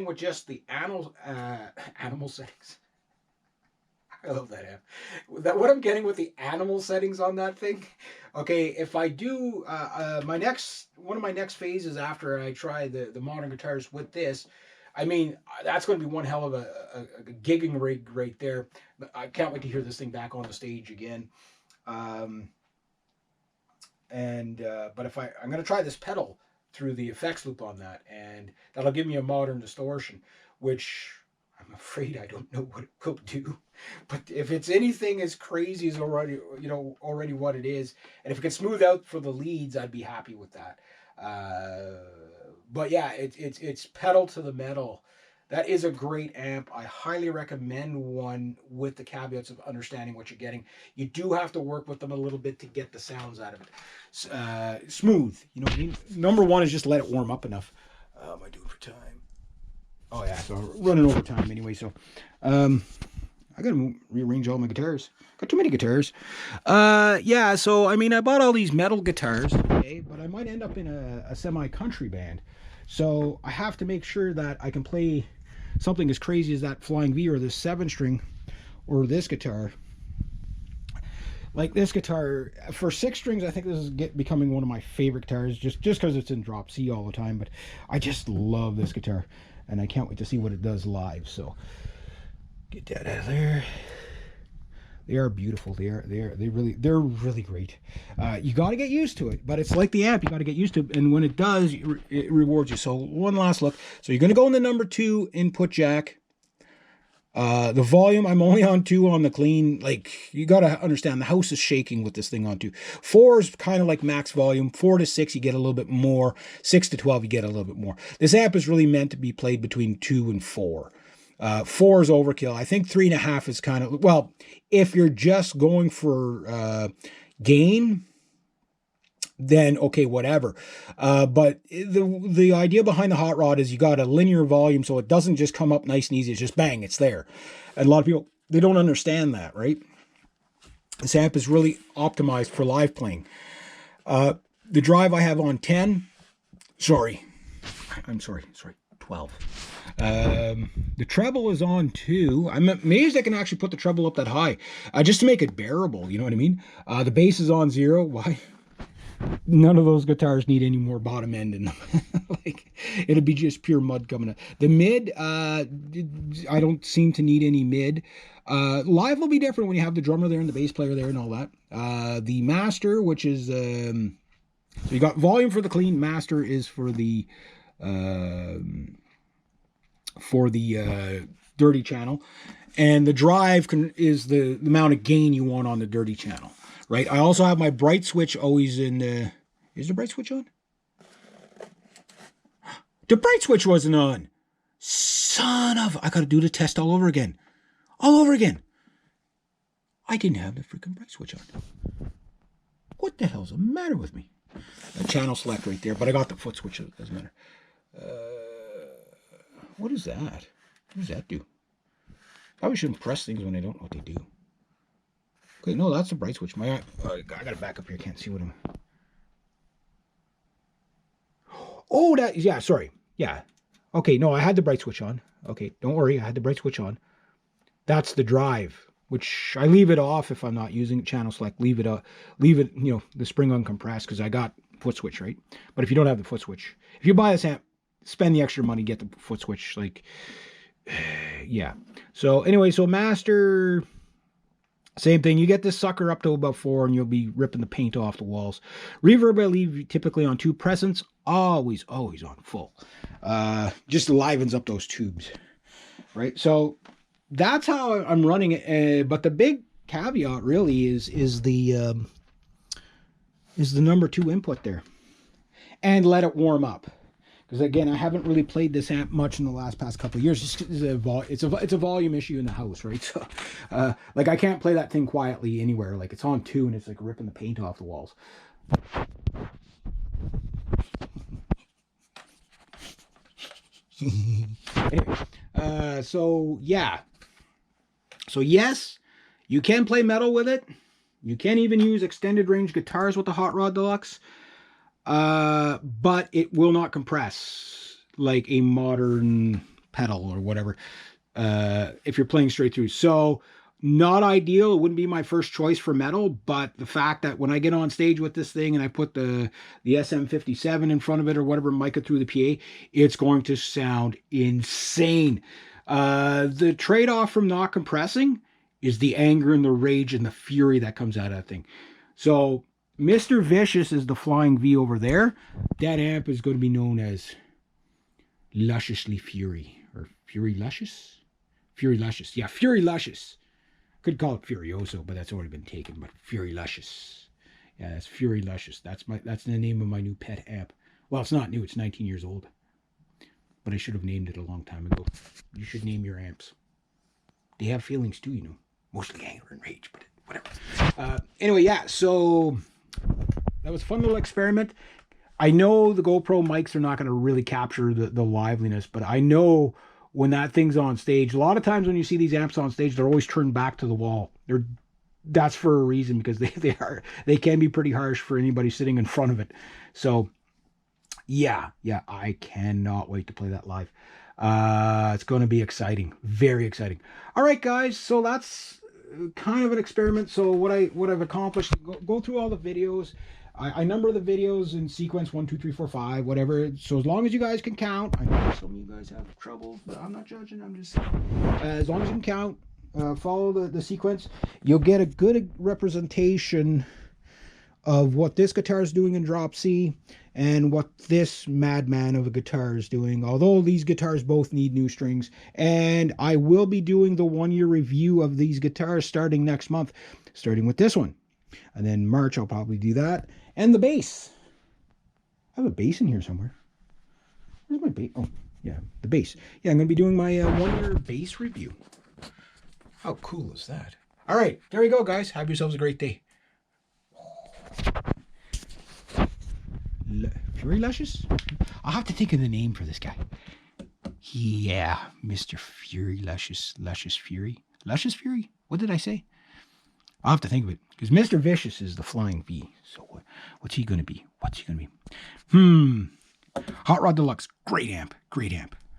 with just the animal settings. I love that app. That what I'm getting with the animal settings on that thing. Okay, if I do my next one of my next phases after I try the modern guitars with this, I mean that's going to be one hell of a gigging rig right there. I can't wait to hear this thing back on the stage again. Um, and But if I'm going to try this pedal through the effects loop on that, and that'll give me a modern distortion, which I'm afraid I don't know what it will do. But if it's anything as crazy as already what it is, and if it can smooth out for the leads, I'd be happy with that. Uh, but yeah, it's pedal to the metal. That is a great amp. I highly recommend one with the caveats of understanding what you're getting. You do have to work with them a little bit to get the sounds out of it. Smooth, you know what I mean? Number one is just let it warm up enough. How am I doing for time? Oh yeah, so I'm running over time anyway. So, I gotta rearrange all my guitars. Got too many guitars. Yeah. So I mean, I bought all these metal guitars, okay, but I might end up in a semi-country band. So I have to make sure that I can play something as crazy as that Flying V or this 7-string or this guitar. Like this guitar for 6 strings, I think this is becoming one of my favorite guitars, just because it's in drop C all the time. But I just love this guitar, and I can't wait to see what it does live. So get that out of there. They are beautiful. They're really great. You got to get used to it, but it's like the amp. You got to get used to it, and when it does, it rewards you. So one last look. So you're going to go in the number 2 input jack. The volume, I'm only on 2 on the clean. Like, you got to understand, the house is shaking with this thing on 2. 4 is kind of like max volume. 4 to 6, you get a little bit more. 6 to 12, you get a little bit more. This amp is really meant to be played between 2 and 4. 4 is overkill. I think 3.5 is kind of, well, if you're just going for gain, then okay, whatever. But the idea behind the hot rod is you got a linear volume, so it doesn't just come up nice and easy. It's just bang, it's there. And a lot of people, they don't understand that, right? This amp is really optimized for live playing. The drive I have on 10, sorry, 12. The treble is on 2. I'm amazed I can actually put the treble up that high, just to make it bearable. You know what I mean? The bass is on 0. Why? None of those guitars need any more bottom end in them. Like, it'd be just pure mud coming out. The mid, I don't seem to need any mid. Live will be different when you have the drummer there and the bass player there and all that. The master, which is so you got volume for the clean. Master is for the dirty channel, and the drive is the amount of gain you want on the dirty channel. Right. I also have my bright switch always in. Is the bright switch on? The bright switch wasn't on. Son of! I got to do the test all over again. All over again. I didn't have the freaking bright switch on. What the hell's the matter with me? A channel select right there, but I got the foot switch. It doesn't matter. What is that? What does that do? Probably shouldn't press things when I don't know what they do. Okay, no, that's the bright switch. I gotta back up here. Can't see what I'm. Oh, that, yeah, sorry. Yeah. Okay, no, I had the bright switch on. Okay, don't worry, I had the bright switch on. That's the drive, which I leave it off if I'm not using channel select. Leave it, the spring uncompressed, because I got foot switch, right? But if you don't have the foot switch, if you buy this amp, spend the extra money, get the foot switch. Like, yeah. So anyway, so master. Same thing. You get this sucker up to about 4 and you'll be ripping the paint off the walls. Reverb I leave typically on 2. Presence always on full. Just livens up those tubes. Right? So that's how I'm running it. But the big caveat really is the number 2 input there. And let it warm up. Because again, I haven't really played this amp much in the past couple of years. It's a volume issue in the house, right? So, like, I can't play that thing quietly anywhere. Like, it's on 2 and it's like ripping the paint off the walls. Anyway, so yeah. So yes, you can play metal with it. You can even use extended range guitars with the Hot Rod Deluxe. But it will not compress like a modern pedal or whatever, if you're playing straight through. So not ideal. It wouldn't be my first choice for metal, but the fact that when I get on stage with this thing and I put the SM57 in front of it or whatever mic through the PA, it's going to sound insane. The trade-off from not compressing is the anger and the rage and the fury that comes out of that thing. So Mr. Vicious is the flying V over there. That amp is going to be known as Lusciously Fury, or Fury Luscious? Fury Luscious. Yeah, Fury Luscious. Could call it Furioso, but that's already been taken. But Fury Luscious. Yeah, that's Fury Luscious. That's the name of my new pet amp. Well, it's not new. It's 19 years old. But I should have named it a long time ago. You should name your amps. They have feelings too, you know. Mostly anger and rage, but whatever. Anyway, yeah, so that was a fun little experiment. I know the GoPro mics are not going to really capture the liveliness, but I know when that thing's on stage, a lot of times when you see these amps on stage, they're always turned back to the wall. That's for a reason, because they can be pretty harsh for anybody sitting in front of it. So yeah, I cannot wait to play that live. It's going to be exciting, very exciting. All right, guys, so that's kind of an experiment. So what I've accomplished, go through all the videos. I number the videos in sequence 1, 2, 3, 4, 5, whatever. So as long as you guys can count, I know some of you guys have trouble, but I'm not judging. I'm just as long as you can count, follow the sequence, you'll get a good representation of what this guitar is doing in drop C and what this madman of a guitar is doing, although these guitars both need new strings. And I will be doing the 1-year review of these guitars starting next month, starting with this one. And then March I'll probably do that. And the bass. I have a bass in here somewhere. Where's my bass? Oh, yeah, the bass. Yeah, I'm going to be doing my 1-year bass review. How cool is that? All right, there you go, guys. Have yourselves a great day. Fury Luscious? I'll have to think of the name for this guy. Yeah, Mr. Fury Luscious. Luscious Fury? Luscious Fury? What did I say? I'll have to think of it, because Mr. Vicious is the flying V. So what's he going to be? What's he going to be? Hot Rod Deluxe. Great amp. Great amp.